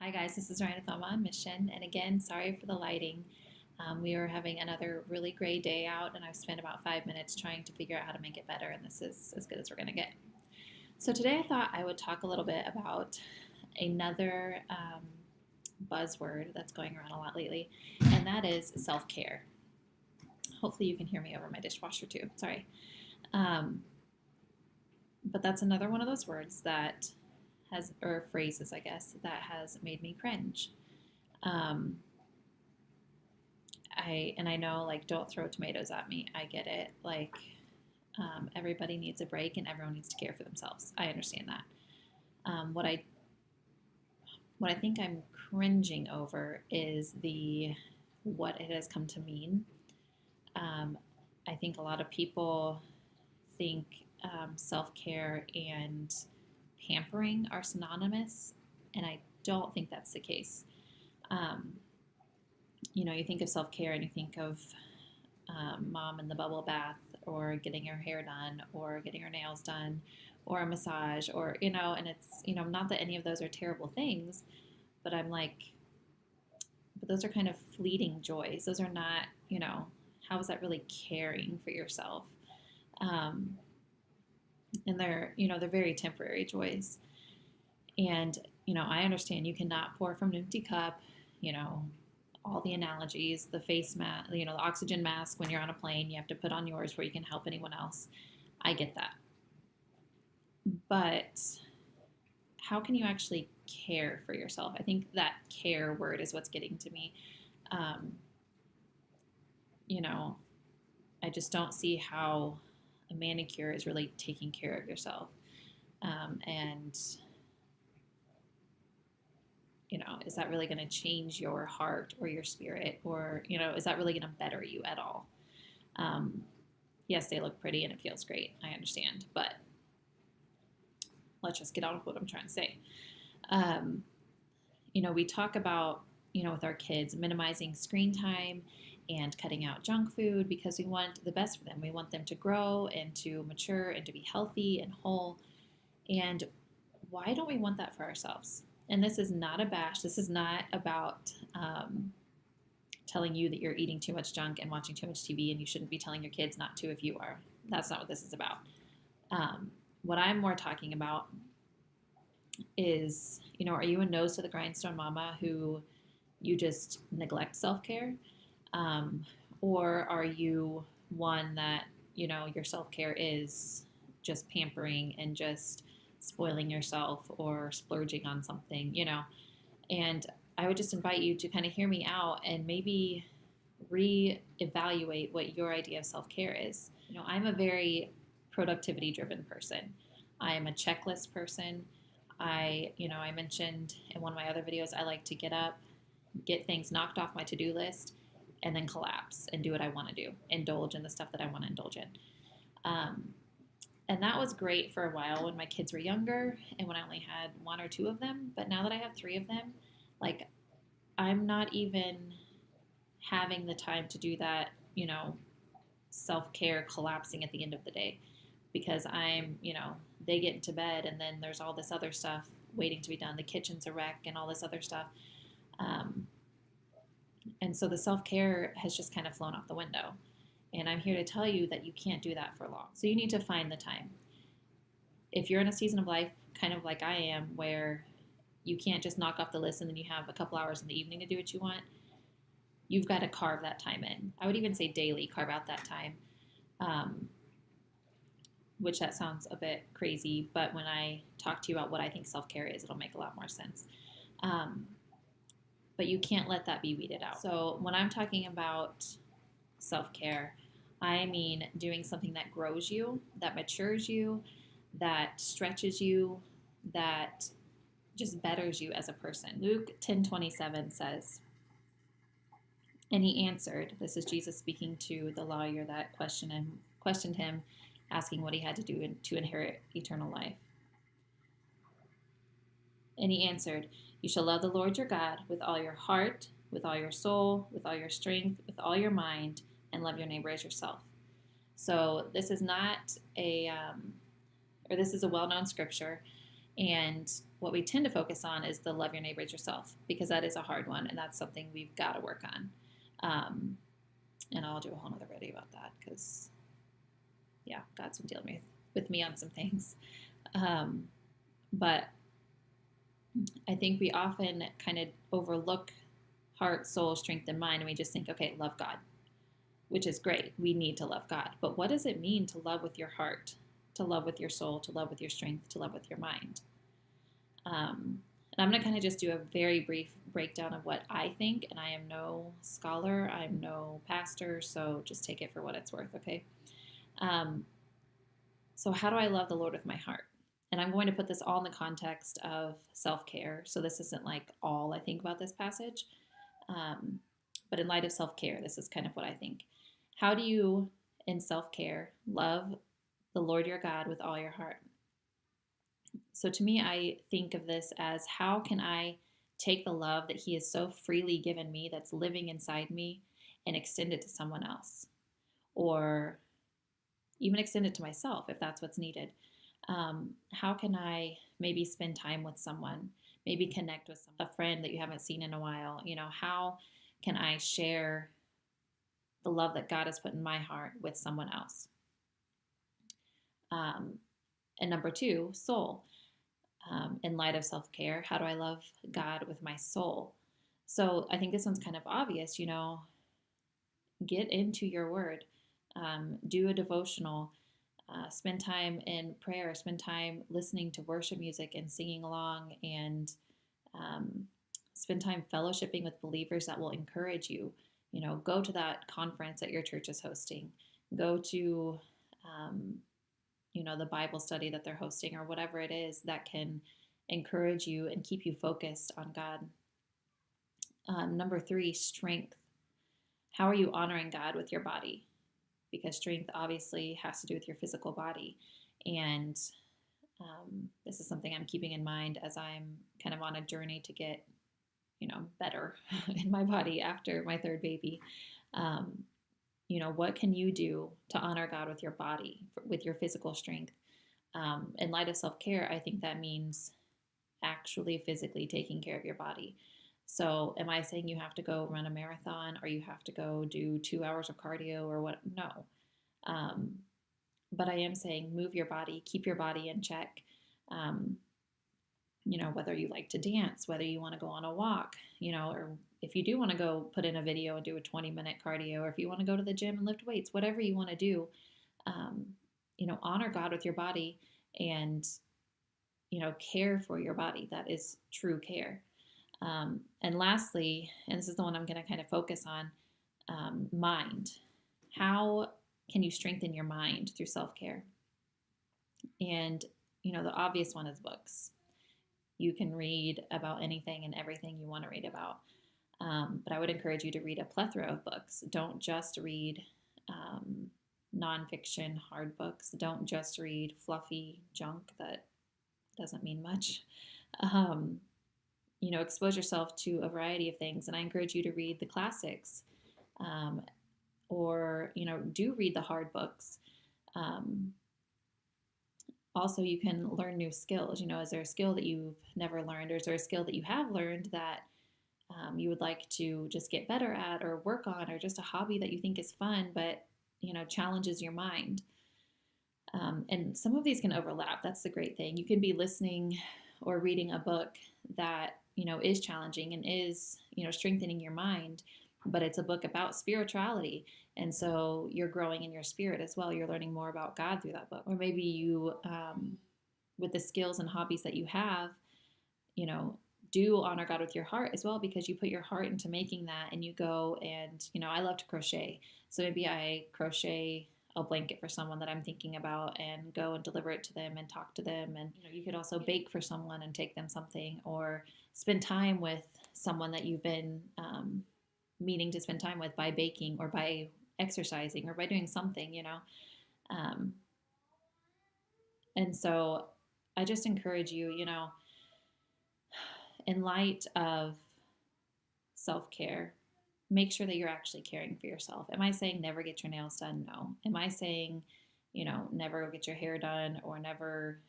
Hi guys, this is Ryan Thoma on Mission, and again, sorry for the lighting. We are having another really gray day out, and I've spent about 5 minutes trying to figure out how to make it better, and this is as good as we're going to get. So today I thought I would talk a little bit about another buzzword that's going around a lot lately, and that is self-care. Hopefully you can hear me over my dishwasher too. Sorry. Um, but that's another one of those words that or phrases, I guess, that has made me cringe. Um, I know, like, don't throw tomatoes at me. I get it. Like, everybody needs a break and everyone needs to care for themselves. I understand that. What I think I'm cringing over is the what it has come to mean. Um, I think a lot of people think self care and pampering are synonymous, and I don't think that's the case. Um, you think of self care and you think of mom in the bubble bath, or getting her hair done, or getting her nails done, or a massage, or, and it's, not that any of those are terrible things, but I'm like, but those are kind of fleeting joys. Those are not, how is that really caring for yourself? Um, and they're very temporary joys. And, I understand you cannot pour from an empty cup, you know, all the analogies, the face mask, the oxygen mask when you're on a plane, you have to put on yours where you can help anyone else. I get that. But how can you actually care for yourself? I think that care word is what's getting to me. Um, you know, I just don't see how a manicure is really taking care of yourself. And is that really going to change your heart or your spirit? Or, is that really going to better you at all? Yes, they look pretty and it feels great. I understand. But let's just get on with what I'm trying to say. We talk about, with our kids, minimizing screen time and cutting out junk food because we want the best for them. We want them to grow and to mature and to be healthy and whole. And why don't we want that for ourselves? And this is not a bash. This is not about telling you that you're eating too much junk and watching too much TV and you shouldn't be telling your kids not to if you are. That's not what this is about. What I'm more talking about is, are you a nose to the grindstone mama who you just neglect self-care? Or are you one that, your self-care is just pampering and just spoiling yourself or splurging on something, And I would just invite you to kind of hear me out and maybe reevaluate what your idea of self-care is. I'm a very productivity driven person. I am a checklist person. I mentioned in one of my other videos, I like to get up, get things knocked off my to-do list, and then collapse and do what I want to do, indulge in the stuff that I want to indulge in. And that was great for a while when my kids were younger and when I only had one or two of them. But now that I have three of them, like, I'm not even having the time to do that, self-care collapsing at the end of the day because they get into bed and then there's all this other stuff waiting to be done. The kitchen's a wreck and all this other stuff. And so the self-care has just kind of flown out the window. And I'm here to tell you that you can't do that for long. So you need to find the time. If you're in a season of life, kind of like I am, where you can't just knock off the list and then you have a couple hours in the evening to do what you want, you've got to carve that time in. I would even say daily, carve out that time. Which that sounds a bit crazy, but when I talk to you about what I think self-care is, it'll make a lot more sense. But you can't let that be weeded out. So when I'm talking about self-care, I mean doing something that grows you, that matures you, that stretches you, that just betters you as a person. Luke 10:27 says, and he answered, this is Jesus speaking to the lawyer that questioned him, asking what he had to do to inherit eternal life. And he answered, you shall love the Lord your God with all your heart, with all your soul, with all your strength, with all your mind, and love your neighbor as yourself. So this is not this is a well-known scripture, And what we tend to focus on is the love your neighbor as yourself, because that is a hard one, and that's something we've got to work on. And I'll do a whole nother video about that because, yeah, God's been dealing with me on some things. But I think we often kind of overlook heart, soul, strength, and mind, and we just think, okay, love God, which is great. We need to love God. But what does it mean to love with your heart, to love with your soul, to love with your strength, to love with your mind? And I'm going to kind of just do a very brief breakdown of what I think, and I am no scholar, I'm no pastor, so just take it for what it's worth, okay? So how do I love the Lord with my heart? And I'm going to put this all in the context of self-care, so this isn't like all I think about this passage, but in light of self-care, this is kind of what I think. How do you, in self-care, love the Lord your God with all your heart? So to me, I think of this as, how can I take the love that he has so freely given me, that's living inside me, and extend it to someone else? Or even extend it to myself if that's what's needed. How can I maybe spend time with someone, maybe connect with a friend that you haven't seen in a while? How can I share the love that God has put in my heart with someone else? And number two, soul. In light of self-care, how do I love God with my soul? So I think this one's kind of obvious, get into your word, do a devotional, spend time in prayer, spend time listening to worship music and singing along, and spend time fellowshipping with believers that will encourage you. Go to that conference that your church is hosting, go to the Bible study that they're hosting, or whatever it is that can encourage you and keep you focused on God. Number three, strength. How are you honoring God with your body? Because strength obviously has to do with your physical body. And this is something I'm keeping in mind as I'm kind of on a journey to get, better in my body after my third baby. What can you do to honor God with your body, with your physical strength? In light of self-care, I think that means actually physically taking care of your body. So am I saying you have to go run a marathon, or you have to go do 2 hours of cardio, or what? No. But I am saying move your body, keep your body in check. Whether you like to dance, whether you want to go on a walk, or if you do want to go put in a video and do a 20-minute cardio, or if you want to go to the gym and lift weights, whatever you want to do, honor God with your body, and, care for your body. That is true care. And lastly, and this is the one I'm going to kind of focus on, mind. How can you strengthen your mind through self-care? And, the obvious one is books. You can read about anything and everything you want to read about. But I would encourage you to read a plethora of books. Don't just read nonfiction, hard books. Don't just read fluffy junk that doesn't mean much. Expose yourself to a variety of things. And I encourage you to read the classics, or, do read the hard books. Also, you can learn new skills. Is there a skill that you've never learned, or is there a skill that you have learned that you would like to just get better at or work on, or just a hobby that you think is fun but challenges your mind? And some of these can overlap. That's the great thing. You can be listening or reading a book that is challenging and is strengthening your mind, but it's a book about spirituality, and so you're growing in your spirit as well. You're learning more about God through that book. Or maybe you, with the skills and hobbies that you have, do honor God with your heart as well, because you put your heart into making that, and you go and, I love to crochet. So maybe I crochet a blanket for someone that I'm thinking about, and go and deliver it to them and talk to them. And, you could also bake for someone and take them something, or spend time with someone that you've been meaning to spend time with by baking, or by exercising, or by doing something, And so I just encourage you, in light of self-care, make sure that you're actually caring for yourself. Am I saying never get your nails done? No. Am I saying, never go get your hair done, or never,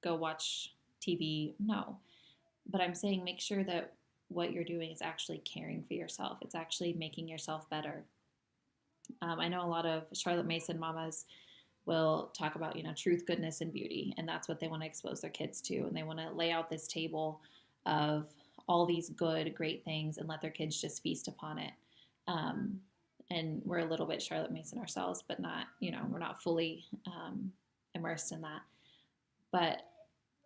go watch TV. No. But I'm saying make sure that what you're doing is actually caring for yourself. It's actually making yourself better. I know a lot of Charlotte Mason mamas will talk about, truth, goodness, and beauty. And that's what they want to expose their kids to. And they want to lay out this table of all these good, great things and let their kids just feast upon it. Um, and we're a little bit Charlotte Mason ourselves, but not, we're not fully immersed in that. But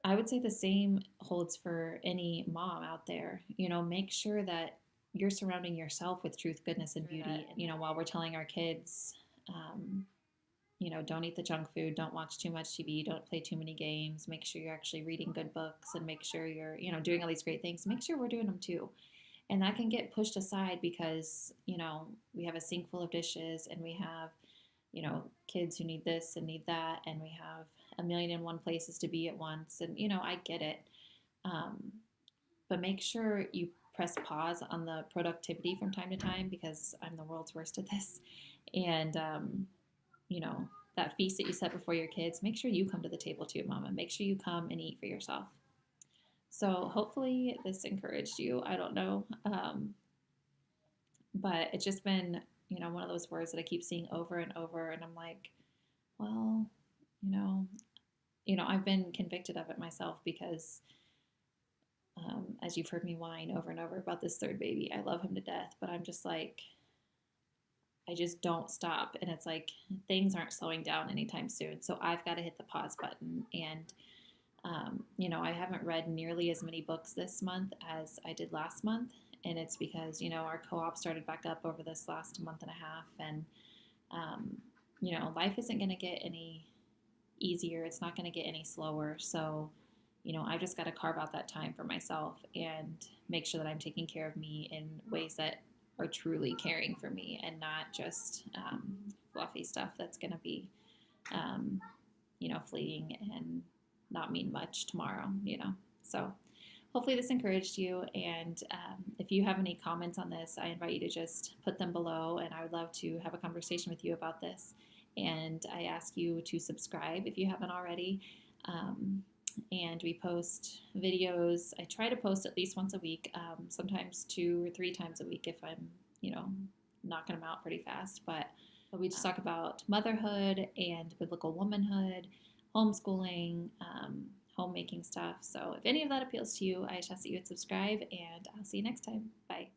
I would say the same holds for any mom out there. Make sure that you're surrounding yourself with truth, goodness, and beauty. While we're telling our kids, don't eat the junk food, don't watch too much TV, don't play too many games, make sure you're actually reading good books and make sure you're, doing all these great things. Make sure we're doing them too. And that can get pushed aside because, we have a sink full of dishes and we have, kids who need this and need that. And we have a million and one places to be at once. And, I get it. But make sure you press pause on the productivity from time to time because I'm the world's worst at this. And, that feast that you set before your kids, make sure you come to the table too, mama. Make sure you come and eat for yourself. So hopefully this encouraged you. I don't know. But it's just been, one of those words that I keep seeing over and over. And I'm like, well, I've been convicted of it myself because as you've heard me whine over and over about this third baby, I love him to death, but I'm just like, I just don't stop. And it's like things aren't slowing down anytime soon. So I've got to hit the pause button. And, I haven't read nearly as many books this month as I did last month. And it's because, our co-op started back up over this last month and a half. And, life isn't going to get any easier. It's not going to get any slower. So, I've just got to carve out that time for myself and make sure that I'm taking care of me in ways that are truly caring for me and not just fluffy stuff that's going to be, fleeting and not mean much tomorrow, So hopefully this encouraged you. And if you have any comments on this, I invite you to just put them below. And I would love to have a conversation with you about this. And I ask you to subscribe if you haven't already. And we post videos. I try to post at least once a week, sometimes 2 or 3 times a week if I'm, knocking them out pretty fast. But we just talk about motherhood and biblical womanhood, homeschooling, homemaking stuff. So if any of that appeals to you, I just ask that you would subscribe, and I'll see you next time. Bye.